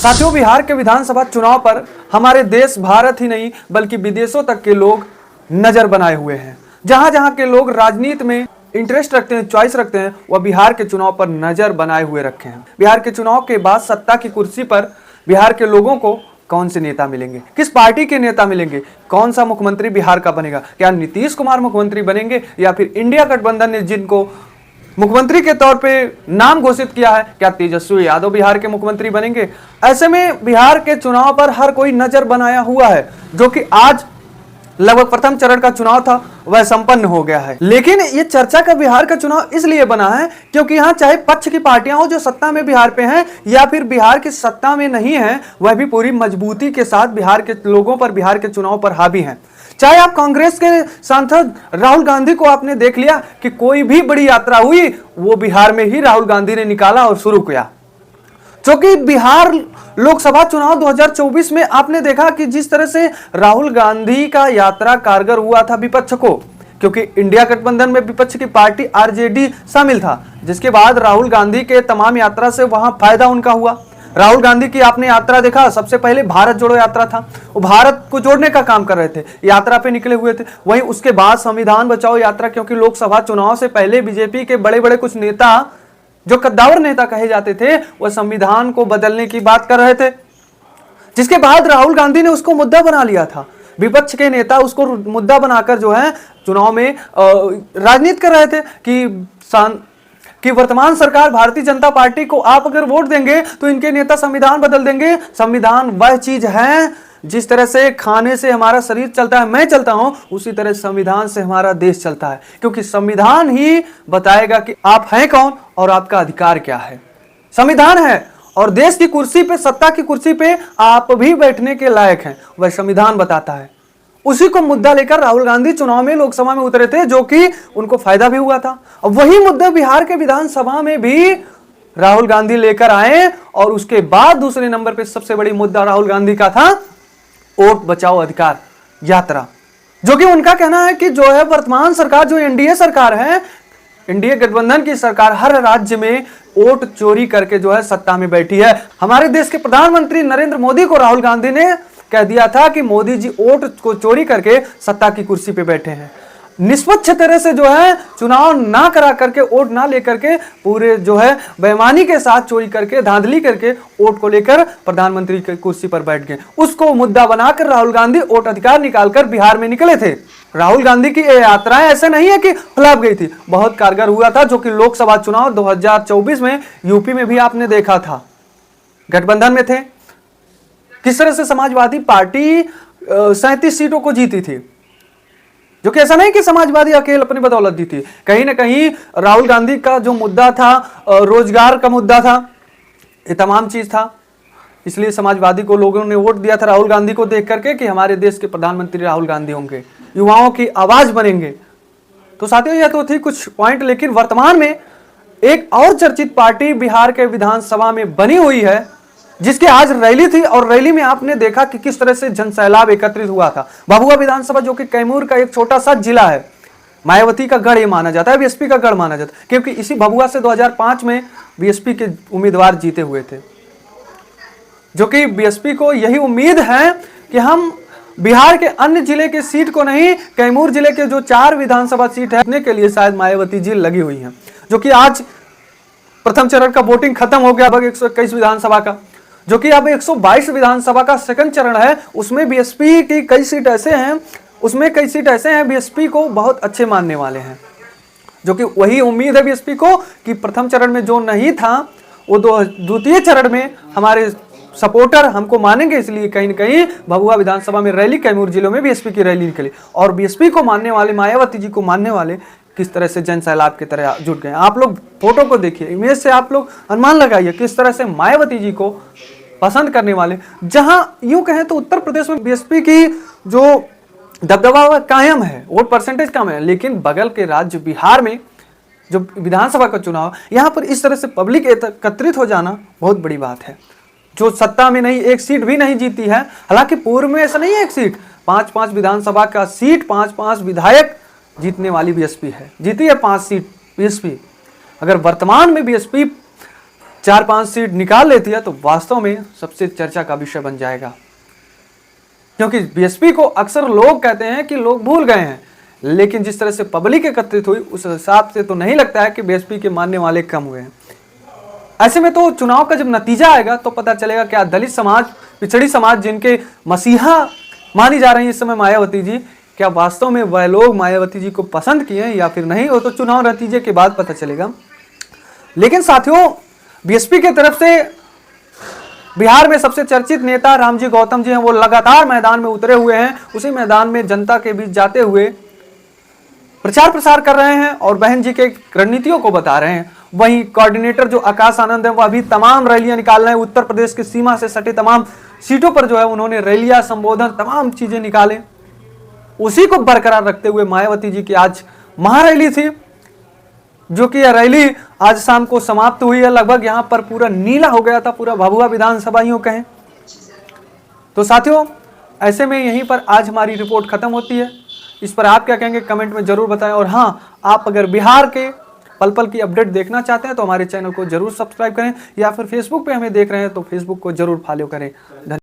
साथियों, बिहार के विधानसभा चुनाव पर हमारे देश भारत ही नहीं बल्कि विदेशों तक के लोग नजर बनाए हुए हैं। जहां जहां के लोग राजनीति में इंटरेस्ट रखते हैं, चॉइस रखते हैं, वह बिहार के चुनाव पर नजर बनाए हुए रखे हैं। बिहार के चुनाव के बाद सत्ता की कुर्सी पर बिहार के लोगों को कौन से नेता मिलेंगे, किस पार्टी के नेता मिलेंगे, कौन सा मुख्यमंत्री बिहार का बनेगा, क्या नीतीश कुमार मुख्यमंत्री बनेंगे या फिर इंडिया गठबंधन ने जिनको मुख्यमंत्री के तौर पे नाम घोषित किया है, क्या तेजस्वी यादव बिहार के मुख्यमंत्री बनेंगे। ऐसे में बिहार के चुनाव पर हर कोई नजर बनाया हुआ है, जो कि आज लगभग प्रथम चरण का चुनाव था वह संपन्न हो गया है। लेकिन ये चर्चा का बिहार का चुनाव इसलिए बना है क्योंकि यहाँ चाहे पक्ष की पार्टियां हो जो सत्ता में बिहार पे हैं या फिर बिहार की सत्ता में नहीं है, वह भी पूरी मजबूती के साथ बिहार के लोगों पर, बिहार के चुनाव पर हावी हैं। चाहे आप कांग्रेस के सांसद राहुल गांधी को आपने देख लिया कि कोई भी बड़ी यात्रा हुई वो बिहार में ही राहुल गांधी ने निकाला और शुरू किया। क्योंकि बिहार लोकसभा चुनाव 2024 में आपने देखा कि जिस तरह से राहुल गांधी का यात्रा कारगर हुआ था विपक्ष को, क्योंकि इंडिया गठबंधन में विपक्ष की पार्टी आरजेडी शामिल था, जिसके बाद राहुल गांधी के तमाम यात्रा से वहां फायदा उनका हुआ। राहुल गांधी की आपने यात्रा देखा, सबसे पहले भारत जोड़ो यात्रा था, वो भारत को जोड़ने का काम कर रहे थे, यात्रा पे निकले हुए थे। वहीं उसके बाद संविधान बचाओ यात्रा, क्योंकि लोकसभा चुनाव से पहले बीजेपी के बड़े बड़े कुछ नेता जो कद्दावर नेता कहे जाते थे वह संविधान को बदलने की बात कर रहे थे, जिसके बाद राहुल गांधी ने उसको मुद्दा बना लिया था। विपक्ष के नेता उसको मुद्दा बनाकर जो है चुनाव में राजनीति कर रहे थे कि वर्तमान सरकार भारतीय जनता पार्टी को आप अगर वोट देंगे तो इनके नेता संविधान बदल देंगे। संविधान वह चीज है जिस तरह से खाने से हमारा शरीर चलता है, मैं चलता हूं, उसी तरह संविधान से हमारा देश चलता है, क्योंकि संविधान ही बताएगा कि आप हैं कौन और आपका अधिकार क्या है। संविधान है और देश की कुर्सी पे, सत्ता की कुर्सी पे आप भी बैठने के लायक हैं, वह संविधान बताता है। उसी को मुद्दा लेकर राहुल गांधी चुनाव में लोकसभा में उतरे थे, जो कि उनको फायदा भी हुआ था। और वही मुद्दा बिहार के विधानसभा में भी राहुल गांधी लेकर आए और उसके बाद दूसरे नंबर पे सबसे बड़ी मुद्दा राहुल गांधी का था वोट बचाओ अधिकार यात्रा, जो कि उनका कहना है कि जो है वर्तमान सरकार, जो एनडीए सरकार है, एनडीए गठबंधन की सरकार हर राज्य में वोट चोरी करके जो है सत्ता में बैठी है। हमारे देश के प्रधानमंत्री नरेंद्र मोदी को राहुल गांधी ने कह दिया था कि मोदी जी वोट को चोरी करके सत्ता की कुर्सी पे बैठे हैं। निष्पक्ष तरह से जो है चुनाव ना करा करके, वोट ना लेकर के, पूरे जो है बेईमानी के साथ चोरी करके, धांधली करके वोट को लेकर प्रधानमंत्री की कुर्सी पर बैठ गए। उसको मुद्दा बनाकर राहुल गांधी वोट अधिकार निकालकर बिहार में निकले थे। राहुल गांधी की यात्राएं ऐसे नहीं है कि फ्लॉप गई थी, बहुत कारगर हुआ था, जो कि लोकसभा चुनाव 2024 में यूपी में भी आपने देखा था। गठबंधन में थे, किस तरह से समाजवादी पार्टी 37 सीटों को जीती थी, जो कि ऐसा नहीं कि समाजवादी अकेले अपनी बदौलत दी थी। कहीं ना कहीं राहुल गांधी का जो मुद्दा था, रोजगार का मुद्दा था, ये तमाम चीज था, इसलिए समाजवादी को लोगों ने वोट दिया था राहुल गांधी को देख करके कि हमारे देश के प्रधानमंत्री राहुल गांधी होंगे, युवाओं की आवाज बनेंगे। तो साथियों, यह तो थी कुछ पॉइंट, लेकिन वर्तमान में एक और चर्चित पार्टी बिहार के विधानसभा में बनी हुई है, जिसकी आज रैली थी और रैली में आपने देखा कि किस तरह से जनसैलाब एकत्रित हुआ था। भभुआ विधानसभा, जो कि कैमूर का एक छोटा सा जिला है, मायावती का गढ़ ये माना जाता है, बीएसपी का गढ़ माना जाता है, क्योंकि इसी भभुआ से 2005 में बीएसपी के उम्मीदवार जीते हुए थे, जो कि बीएसपी को यही उम्मीद है कि हम बिहार के अन्य जिले के सीट को नहीं, कैमूर जिले के जो 4 विधानसभा सीट है के लिए शायद मायावती जी लगी हुई है। जो कि आज प्रथम चरण का वोटिंग खत्म हो गया, लगभग 121 विधानसभा का, जो कि अब 122 विधानसभा का सेकंड चरण है। उसमें बीएसपी की कई सीट ऐसे हैं, उसमें कई सीट ऐसे हैं बीएसपी को बहुत अच्छे मानने वाले हैं, जो कि वही उम्मीद है बीएसपी को कि प्रथम चरण में जो नहीं था वो द्वितीय चरण में हमारे सपोर्टर हमको मानेंगे। इसलिए कहीं न कहीं भभुआ विधानसभा में रैली, कैमूर जिलों में बीएसपी की रैली निकली और बीएसपी को मानने वाले, मायावती जी को मानने वाले किस तरह से जन सैलाब की तरह जुट गए। आप लोग फोटो को देखिए, इमेज से आप लोग अनुमान लगाइए किस तरह से मायावती जी को पसंद करने वाले, जहां यूं कहें तो उत्तर प्रदेश में बीएसपी की जो दबदबा कायम है, वोट परसेंटेज कम है, लेकिन बगल के राज्य बिहार में जो विधानसभा का चुनाव, यहां पर इस तरह से पब्लिक एकत्रित हो जाना बहुत बड़ी बात है। जो सत्ता में नहीं, एक सीट भी नहीं जीती है, हालांकि पूर्व में ऐसा नहीं है एक सीट, 5-5 विधानसभा का सीट, 5-5 विधायक जीतने वाली बीएसपी है, जीती है 5 सीट बीएसपी। अगर वर्तमान में बीएसपी 4-5 सीट निकाल लेती है तो वास्तव में सबसे चर्चा का विषय बन जाएगा। क्योंकि बीएसपी को अक्सर लोग कहते हैं कि लोग भूल गए हैं, लेकिन जिस तरह से पब्लिक एकत्रित हुई उस हिसाब से तो नहीं लगता है कि बीएसपी के मानने वाले कम हुए हैं। ऐसे में तो चुनाव का जब नतीजा आएगा तो पता चलेगा क्या दलित समाज, पिछड़ी समाज, जिनके मसीहा मानी जा रही है इस समय मायावती जी, क्या वास्तव में वह लोग मायावती जी को पसंद किए हैं या फिर नहीं, हो तो चुनाव नतीजे के बाद पता चलेगा। लेकिन साथियों, बीएसपी की तरफ से बिहार में सबसे चर्चित नेता रामजी गौतम जी हैं, वो लगातार मैदान में उतरे हुए हैं। उसी मैदान में जनता के बीच जाते हुए प्रचार प्रसार कर रहे हैं और बहन जी के रणनीतियों को बता रहे हैं। वहीं कोऑर्डिनेटर जो आकाश आनंद है, वह अभी तमाम रैलियां निकाल रहे हैं। उत्तर प्रदेश की सीमा से सटे तमाम सीटों पर जो है उन्होंने रैलियां, संबोधन, तमाम चीजें निकाले। उसी को बरकरार रखते हुए मायावती जी की आज महारैली थी, जो कि यह रैली आज शाम को समाप्त हुई है। लगभग यहां पर पूरा नीला हो गया था, पूरा भभुआ विधानसभा यूं कहें। तो साथियों, ऐसे में यहीं पर आज हमारी रिपोर्ट खत्म होती है। इस पर आप क्या कहेंगे कमेंट में जरूर बताएं। और हाँ, आप अगर बिहार के पल पल की अपडेट देखना चाहते हैं तो हमारे चैनल को जरूर सब्सक्राइब करें, या फिर फेसबुक पे हमें देख रहे हैं तो फेसबुक को जरूर फॉलो करें।